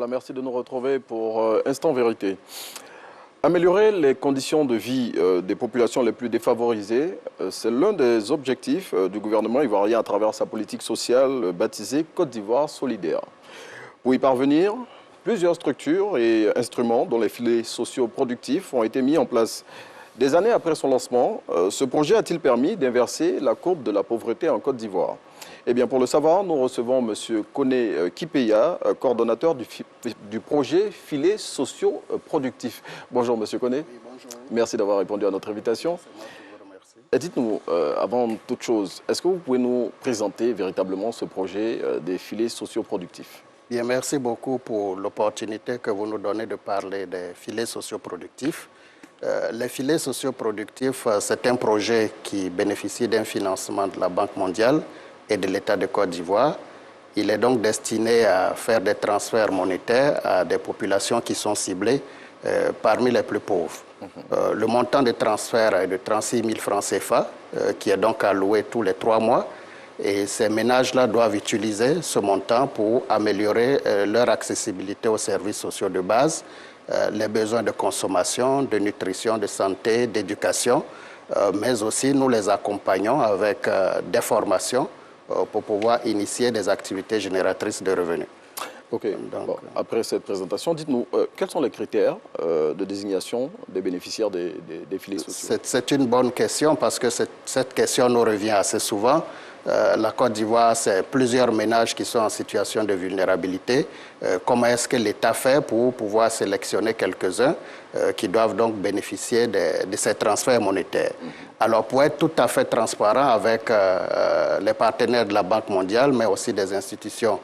Voilà, merci de nous retrouver pour Instant Vérité. Améliorer les conditions de vie des populations les plus défavorisées, c'est l'un des objectifs du gouvernement ivoirien à travers sa politique sociale baptisée Côte d'Ivoire solidaire. Pour y parvenir, plusieurs structures et instruments dont les filets sociaux productifs ont été mis en place. Des années après son lancement, ce projet a-t-il permis d'inverser la courbe de la pauvreté en Côte d'Ivoire? Eh bien, pour le savoir, nous recevons M. Koné Kipeya, coordonnateur du projet Filets sociaux productifs. Bonjour, M. Koné. Oui, bonjour. Merci d'avoir répondu à notre invitation. C'est moi qui vous remercie. Dites-nous, avant toute chose, est-ce que vous pouvez nous présenter véritablement ce projet des filets sociaux productifs? Bien, merci beaucoup pour l'opportunité que vous nous donnez de parler des filets socioproductifs. Les filets socioproductifs, c'est un projet qui bénéficie d'un financement de la Banque mondiale et de l'État de Côte d'Ivoire. Il est donc destiné à faire des transferts monétaires à des populations qui sont ciblées parmi les plus pauvres. Le montant de transfert est de 36 000 francs CFA, qui est donc alloué tous les 3 mois. Et ces ménages-là doivent utiliser ce montant pour améliorer leur accessibilité aux services sociaux de base, les besoins de consommation, de nutrition, de santé, d'éducation, mais aussi nous les accompagnons avec des formations pour pouvoir initier des activités génératrices de revenus. Ok, bon, après cette présentation, dites-nous, quels sont les critères de désignation des bénéficiaires des filets sociaux? C'est une bonne question parce que cette question nous revient assez souvent. La Côte d'Ivoire, c'est plusieurs ménages qui sont en situation de vulnérabilité. Comment est-ce que l'État fait pour pouvoir sélectionner quelques-uns qui doivent donc bénéficier de ces transferts monétaires? Alors, pour être tout à fait transparent avec les partenaires de la Banque mondiale, mais aussi des institutions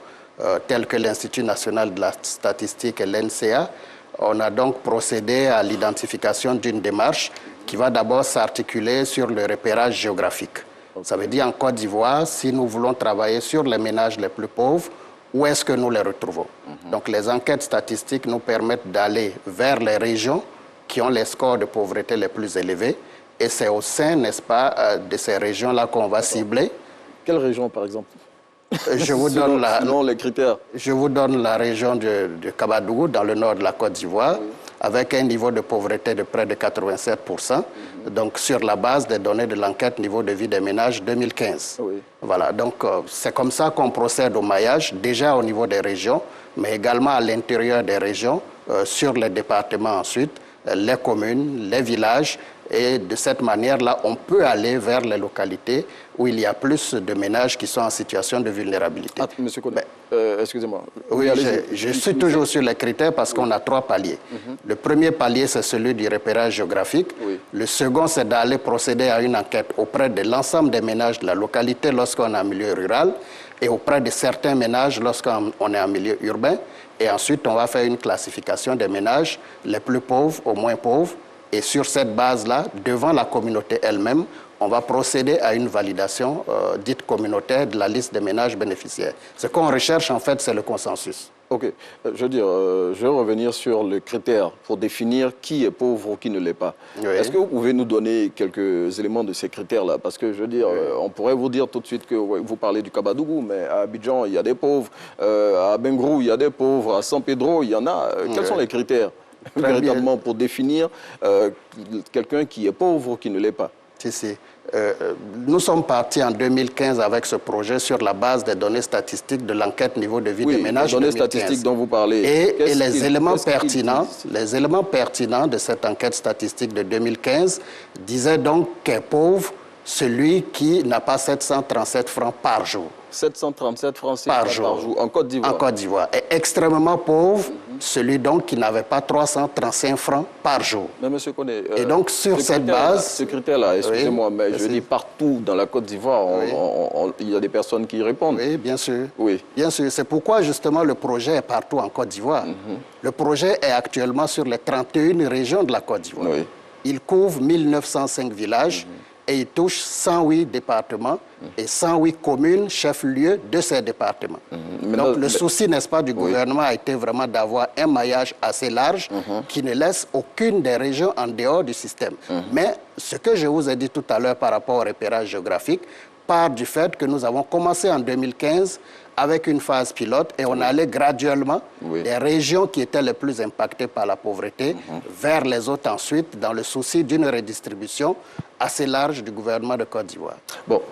telles que l'Institut national de la statistique et l'NCA, on a donc procédé à l'identification d'une démarche qui va d'abord s'articuler sur le repérage géographique. Ça veut dire en Côte d'Ivoire, si nous voulons travailler sur les ménages les plus pauvres, où est-ce que nous les retrouvons? Donc les enquêtes statistiques nous permettent d'aller vers les régions qui ont les scores de pauvreté les plus élevés. Et c'est au sein, n'est-ce pas, de ces régions-là qu'on va cibler. Quelle région, par exemple? Je vous donne selon les critères. Je vous donne la région de Kabadougou, dans le nord de la Côte d'Ivoire, avec un niveau de pauvreté de près de 87%, donc sur la base des données de l'enquête niveau de vie des ménages 2015. Voilà, donc c'est comme ça qu'on procède au maillage, déjà au niveau des régions, mais également à l'intérieur des régions, sur les départements ensuite, les communes, les villages, et de cette manière-là, on peut aller vers les localités où il y a plus de ménages qui sont en situation de vulnérabilité. Ah, monsieur Koné, excusez-moi. Oui, je suis toujours sur les critères parce qu'on a 3 paliers. Le premier palier, c'est celui du repérage géographique. Le second, c'est d'aller procéder à une enquête auprès de l'ensemble des ménages de la localité lorsqu'on est en milieu rural et auprès de certains ménages lorsqu'on est en milieu urbain. Et ensuite, on va faire une classification des ménages les plus pauvres aux moins pauvres. Et sur cette base-là, devant la communauté elle-même, on va procéder à une validation dite communautaire de la liste des ménages bénéficiaires. Ce qu'on recherche, en fait, c'est le consensus. Ok. Je veux dire, je vais revenir sur le critère pour définir qui est pauvre ou qui ne l'est pas. Est-ce que vous pouvez nous donner quelques éléments de ces critères-là? Parce que, je veux dire, on pourrait vous dire tout de suite que vous parlez du Kabadougou, mais à Abidjan, il y a des pauvres. À Bengrou, il y a des pauvres. À San Pedro, il y en a. Quels sont les critères véritablement pour définir quelqu'un qui est pauvre ou qui ne l'est pas? Nous sommes partis en 2015 avec ce projet sur la base des données statistiques de l'enquête niveau de vie des ménages. Les données statistiques dont vous parlez. Et les éléments pertinents de cette enquête statistique de 2015 disaient donc qu'est pauvre celui qui n'a pas 737 francs par jour. 737 francs par jour en Côte d'Ivoire. En Côte d'Ivoire. Et extrêmement pauvre, celui donc qui n'avait pas 335 francs par jour. Mais monsieur Koné, et donc sur cette base... Ce critère-là, excusez-moi, mais je dis partout dans la Côte d'Ivoire, il y a des personnes qui y répondent. Oui, bien sûr. Bien sûr. C'est pourquoi justement le projet est partout en Côte d'Ivoire. Le projet est actuellement sur les 31 régions de la Côte d'Ivoire. Il couvre 1905 villages. Et il touche 108 départements et 108 communes, chefs-lieux de ces départements. Donc le souci, n'est-ce pas, du gouvernement a été vraiment d'avoir un maillage assez large qui ne laisse aucune des régions en dehors du système. Mais ce que je vous ai dit tout à l'heure par rapport au repérage géographique, part du fait que nous avons commencé en 2015 avec une phase pilote et on allait graduellement des régions qui étaient les plus impactées par la pauvreté vers les autres ensuite, dans le souci d'une redistribution assez large du gouvernement de Côte d'Ivoire. Bon,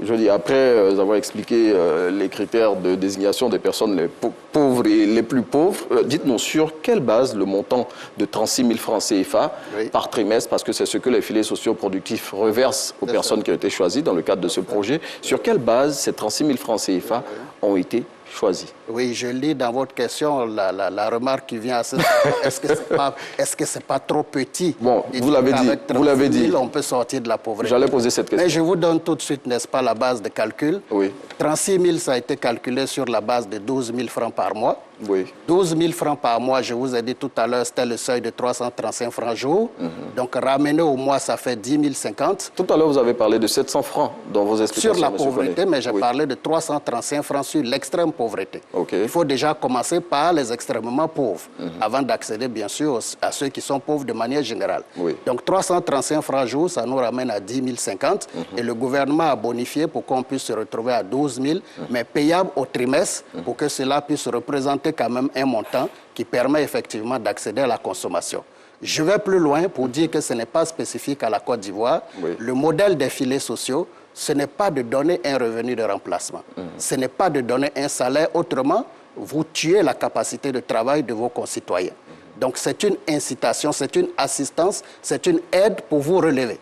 je dis, après avoir expliqué les critères de désignation des personnes les pauvres et les plus pauvres, dites-nous sur quelle base le montant de 36 000 francs CFA par trimestre, parce que c'est ce que les filets socioproductifs reversent aux personnes qui ont été choisies dans le cadre de ce projet, sur quelle base ces 36 000 francs CFA ont été choisis? Oui, je lis dans votre question la remarque qui vient à ce est-ce que c'est pas trop petit? Bon, vous l'avez dit. On peut sortir de la pauvreté. J'allais poser cette question. Mais je vous donne tout de suite, n'est-ce pas, la base de calcul. Oui. 36 000, ça a été calculé sur la base de 12 000 francs par mois. Oui. 12 000 francs par mois, je vous ai dit tout à l'heure, c'était le seuil de 335 francs jour. Donc, ramené au mois, ça fait 10 050. Tout à l'heure, vous avez parlé de 700 francs dans vos explications. Sur la pauvreté, mais j'ai parlé de 335 francs sur l'extrême pauvreté. Il faut déjà commencer par les extrêmement pauvres, avant d'accéder, bien sûr, à ceux qui sont pauvres de manière générale. Donc, 335 francs jour, ça nous ramène à 10 050. Et le gouvernement a bonifié pour qu'on puisse se retrouver à 12 000, mais payable au trimestre, pour que cela puisse représenter quand même un montant qui permet effectivement d'accéder à la consommation. Je vais plus loin pour dire que ce n'est pas spécifique à la Côte d'Ivoire. Le modèle des filets sociaux, ce n'est pas de donner un revenu de remplacement. Ce n'est pas de donner un salaire. Autrement, vous tuez la capacité de travail de vos concitoyens. Donc c'est une incitation, c'est une assistance, c'est une aide pour vous relever.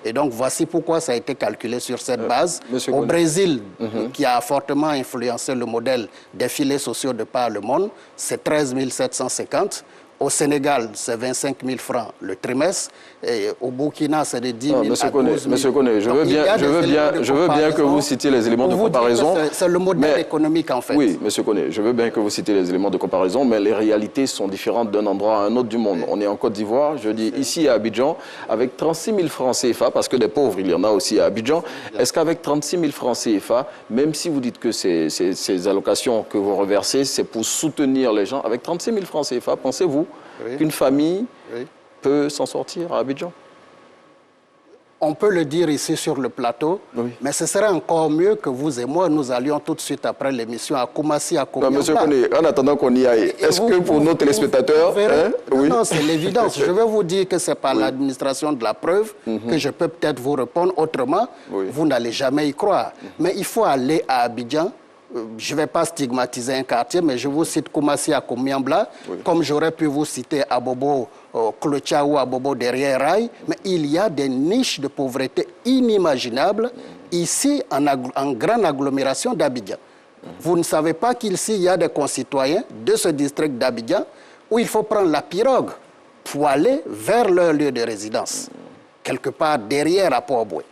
Et donc, voici pourquoi ça a été calculé sur cette base. Au Brésil, qui a fortement influencé le modèle des filets sociaux de par le monde, c'est 13 750. Au Sénégal, c'est 25 000 francs le trimestre. Et au Burkina, c'est de 10 000 à 12 000. Monsieur Koné, je veux bien que vous citiez les éléments de comparaison. C'est le modèle économique, en fait. Oui, monsieur Koné, je veux bien que vous citiez les éléments de comparaison, mais les réalités sont différentes d'un endroit à un autre du monde. On est en Côte d'Ivoire, je dis ici à Abidjan, avec 36 000 francs CFA, parce que des pauvres, il y en a aussi à Abidjan. Est-ce qu'avec 36 000 francs CFA, même si vous dites que ces allocations que vous reversez, c'est pour soutenir les gens, avec 36 000 francs CFA, pensez-vous qu'une famille peut s'en sortir à Abidjan? On peut le dire ici sur le plateau, mais ce serait encore mieux que vous et moi, nous allions tout de suite après l'émission à Koumassi, à Komiamba. Monsieur Koné, en attendant qu'on y aille, est-ce que pour nos téléspectateurs... Non, c'est l'évidence. Je vais vous dire que c'est par l'administration de la preuve que je peux peut-être vous répondre autrement. Vous n'allez jamais y croire. Mais il faut aller à Abidjan. Je ne vais pas stigmatiser un quartier, mais je vous cite Koumassi à Komiambla, comme j'aurais pu vous citer Abobo Clocha ou Abobo derrière Rail, mais il y a des niches de pauvreté inimaginables ici en grande agglomération d'Abidjan. Vous ne savez pas qu'ici, il y a des concitoyens de ce district d'Abidjan où il faut prendre la pirogue pour aller vers leur lieu de résidence, quelque part derrière à Port-Boué.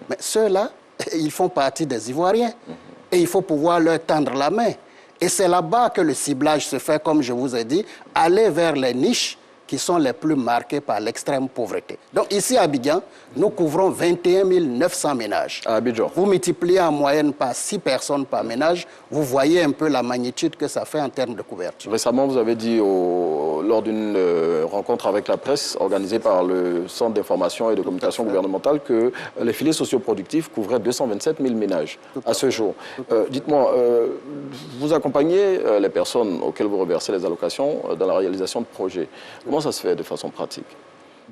Mais ceux-là, ils font partie des Ivoiriens. Et il faut pouvoir leur tendre la main. Et c'est là-bas que le ciblage se fait, comme je vous ai dit, aller vers les niches qui sont les plus marquées par l'extrême pauvreté. Donc ici à Abidjan, nous couvrons 21 900 ménages. À Abidjan. Vous multipliez en moyenne par 6 personnes par ménage, vous voyez un peu la magnitude que ça fait en termes de couverture. Récemment, vous avez dit lors d'une rencontre avec la presse organisée par le Centre d'information et de communication gouvernementale que les filets socioproductifs couvraient 227 000 ménages à ce jour. Dites-moi, vous accompagnez les personnes auxquelles vous reversez les allocations dans la réalisation de projets. Comment ça se fait de façon pratique?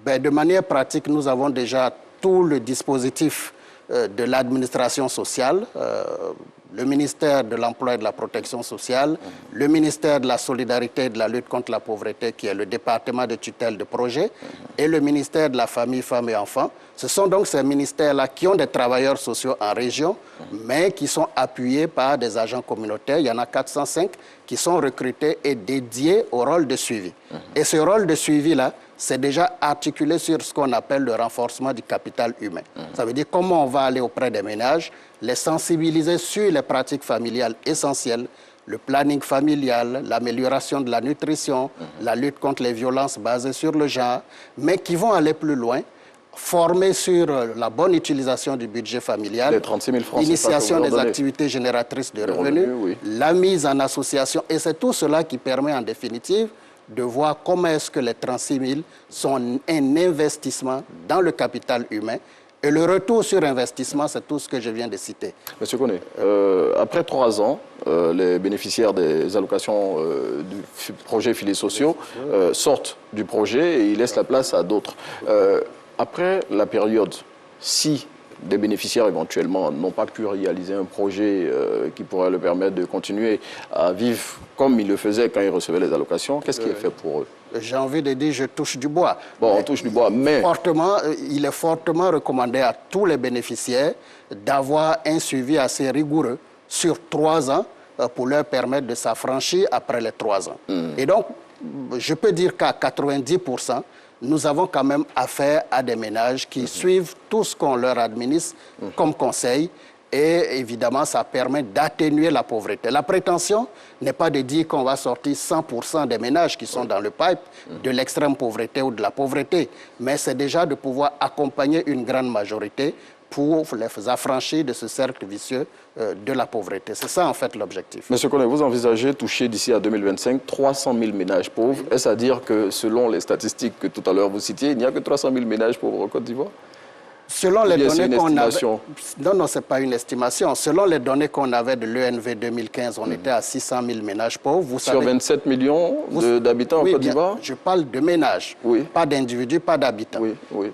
De manière pratique, nous avons déjà tout le dispositif de l'administration sociale, le ministère de l'Emploi et de la Protection sociale, le ministère de la Solidarité et de la lutte contre la pauvreté, qui est le département de tutelle de projet, et le ministère de la Famille, Femmes et Enfants. Ce sont donc ces ministères-là qui ont des travailleurs sociaux en région, mais qui sont appuyés par des agents communautaires. Il y en a 405 qui sont recrutés et dédiés au rôle de suivi. Et ce rôle de suivi-là, c'est déjà articulé sur ce qu'on appelle le renforcement du capital humain. Ça veut dire comment on va aller auprès des ménages, les sensibiliser sur les pratiques familiales essentielles, le planning familial, l'amélioration de la nutrition, la lutte contre les violences basées sur le genre, mais qui vont aller plus loin, former sur la bonne utilisation du budget familial, l'initiation des activités génératrices de revenus, la mise en association, et c'est tout cela qui permet en définitive de voir comment est-ce que les 36 000 sont un investissement dans le capital humain Et le retour sur investissement, c'est tout ce que je viens de citer. Monsieur Koné, après 3 ans, les bénéficiaires des allocations du projet filets sociaux sortent du projet et ils laissent la place à d'autres. Après la période, si des bénéficiaires éventuellement n'ont pas pu réaliser un projet qui pourrait leur permettre de continuer à vivre comme ils le faisaient quand ils recevaient les allocations, qu'est-ce qui est fait pour eux? J'ai envie de dire, je touche du bois. Bon, on touche du bois, mais... Il est fortement recommandé à tous les bénéficiaires d'avoir un suivi assez rigoureux sur 3 ans pour leur permettre de s'affranchir après les 3 ans. Et donc, je peux dire qu'à 90%, nous avons quand même affaire à des ménages qui suivent tout ce qu'on leur administre comme conseil. Et évidemment, ça permet d'atténuer la pauvreté. La prétention n'est pas de dire qu'on va sortir 100% des ménages qui sont dans le pipe de l'extrême pauvreté ou de la pauvreté, mais c'est déjà de pouvoir accompagner une grande majorité pour les affranchir de ce cercle vicieux de la pauvreté. C'est ça, en fait, l'objectif. Monsieur Koné, vous envisagez toucher d'ici à 2025 300 000 ménages pauvres. Est-ce à dire que, selon les statistiques que tout à l'heure vous citiez, il n'y a que 300 000 ménages pauvres en Côte d'Ivoire? Selon les données qu'on avait... Non, ce n'est pas une estimation. Selon les données qu'on avait de l'ENV 2015, on était à 600 000 ménages pauvres. Vous Sur savez, 27 millions d'habitants en Côte d'Ivoire? Je parle de ménages, pas d'individus, pas d'habitants.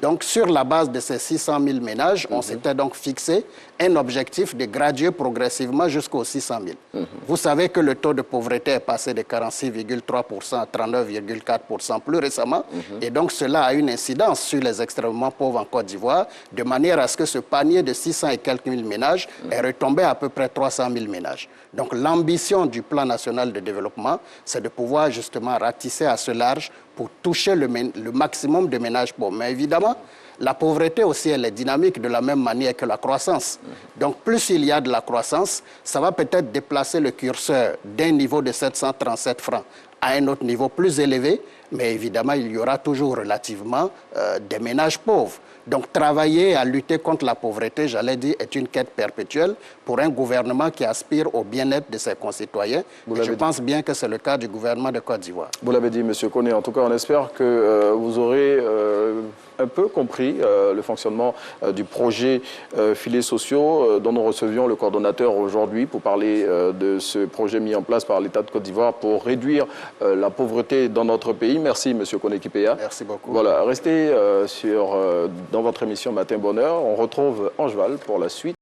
Donc, sur la base de ces 600 000 ménages, on s'était donc fixé un objectif de graduer progressivement jusqu'aux 600 000. Vous savez que le taux de pauvreté est passé de 46,3% à 39,4% plus récemment. Et donc, cela a une incidence sur les extrêmement pauvres en Côte d'Ivoire, de manière à ce que ce panier de 600 et quelques mille ménages est retombé à peu près 300 000 ménages. Donc l'ambition du plan national de développement, c'est de pouvoir justement ratisser à ce large pour toucher le maximum de ménages pauvres. Mais évidemment, la pauvreté aussi, elle est dynamique de la même manière que la croissance. Donc plus il y a de la croissance, ça va peut-être déplacer le curseur d'un niveau de 737 francs à un autre niveau plus élevé, mais évidemment, il y aura toujours relativement des ménages pauvres. Donc travailler à lutter contre la pauvreté, j'allais dire, est une quête perpétuelle pour un gouvernement qui aspire au bien-être de ses concitoyens. Et je pense bien que c'est le cas du gouvernement de Côte d'Ivoire. Vous l'avez dit, M. Koné. En tout cas, on espère que vous aurez un peu compris le fonctionnement du projet filets sociaux dont nous recevions le coordonnateur aujourd'hui pour parler de ce projet mis en place par l'État de Côte d'Ivoire pour réduire la pauvreté dans notre pays. Merci, M. Koné Kipéa. Merci beaucoup. Voilà, restez dans votre émission Matin Bonheur. On retrouve Angeval pour la suite.